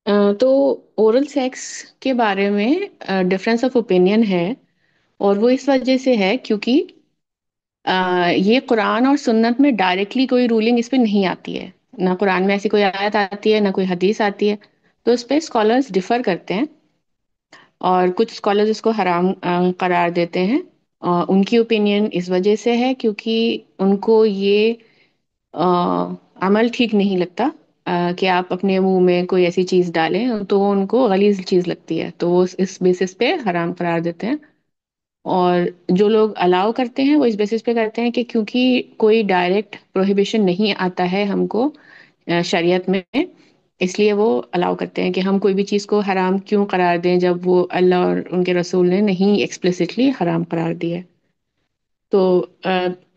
तो oral sex के बारे में डिफरेंस ऑफ ओपिनियन है। और वो इस वजह से है क्योंकि ये कुरान और सुन्नत में डायरेक्टली कोई रूलिंग इस पे नहीं आती है। ना कुरान में ऐसी कोई आयत आती है, ना कोई हदीस आती है। तो इस पे स्कॉलर्स डिफर करते हैं, और कुछ स्कॉलर्स इसको हराम करार देते हैं। उनकी ओपिनियन इस वजह से है क्योंकि उनको ये अ, अमल ठीक नहीं लगता, कि आप अपने मुंह में कोई ऐसी चीज़ डालें, तो वो उनको गलीज चीज़ लगती है, तो वो इस बेसिस पे हराम करार देते हैं। और जो लोग अलाउ करते हैं वो इस बेसिस पे करते हैं कि क्योंकि कोई डायरेक्ट प्रोहिबिशन नहीं आता है हमको शरीयत में, इसलिए वो अलाउ करते हैं कि हम कोई भी चीज़ को हराम क्यों करार दें जब वो अल्लाह और उनके रसूल ने नहीं एक्सप्लिसिटली हराम करार दिया है। तो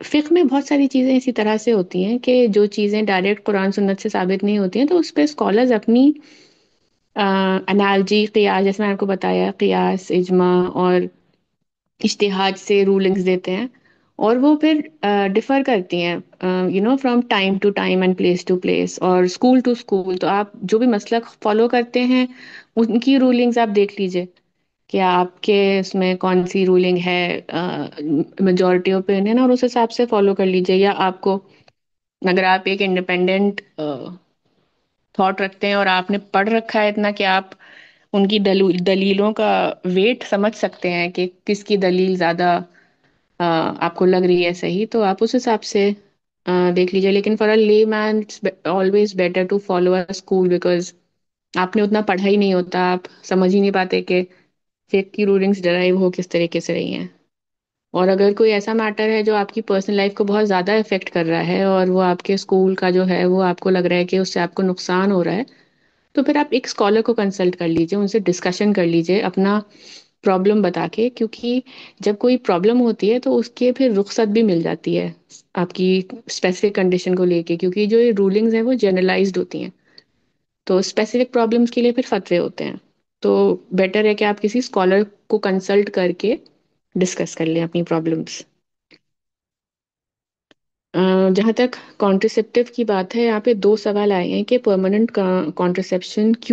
फिqh में बहुत सारी चीज़ें इसी तरह से होती हैं कि जो चीज़ें डायरेक्ट कुरान सुन्नत से साबित नहीं होती हैं, तो उस पर स्कॉलर्स अपनी अनालजी क़ियास, जैसे मैंने आपको बताया, क़ियास, इजमा और इज्तिहाद से रूलिंग्स देते हैं। और वो फिर डिफर करती हैं, from time to time and place to place और स्कूल टू स्कूल। तो आप जो भी मसलक फॉलो करते हैं उनकी रूलिंग्स आप देख लीजिए कि आपके उसमें कौन सी रूलिंग है मेजॉरिटी ओपिनियन, और उस हिसाब से फॉलो कर लीजिए। या आपको, अगर आप एक इंडिपेंडेंट थॉट रखते हैं और आपने पढ़ रखा है इतना कि आप उनकी दलीलों का वेट समझ सकते हैं कि किसकी दलील ज़्यादा आपको लग रही है सही, तो आप उस हिसाब से देख लीजिए। लेकिन for a layman it's always better to follow a school, because आपने उतना पढ़ा ही नहीं होता, आप समझ ही नहीं पाते कि फेक की रूलिंग्स डराइव हो किस तरीके से रही हैं। और अगर कोई ऐसा मैटर है जो आपकी पर्सनल लाइफ को बहुत ज़्यादा इफेक्ट कर रहा है और वो आपके स्कूल का जो है वो आपको लग रहा है कि उससे आपको नुकसान हो रहा है, तो फिर आप एक स्कॉलर को कंसल्ट कर लीजिए, उनसे डिस्कशन कर लीजिए अपना प्रॉब्लम बता के। क्योंकि जब कोई प्रॉब्लम होती है तो उसके फिर रुख्सत भी मिल जाती है आपकी स्पेसिफिक कंडीशन को लेके, क्योंकि जो ये रूलिंग्स हैं वो जनरलाइज्ड होती हैं। तो स्पेसिफिक प्रॉब्लम्स के लिए फिर फतवे होते हैं। तो बेटर है कि आप किसी स्कॉलर को कंसल्ट करके डिस्कस कर लें अपनी प्रॉब्लम्स। जहाँ तक कॉन्ट्रसेप्टिव की बात है, यहाँ पे दो सवाल आए हैं कि परमानेंट कॉन्ट्रसेप्शन क्यों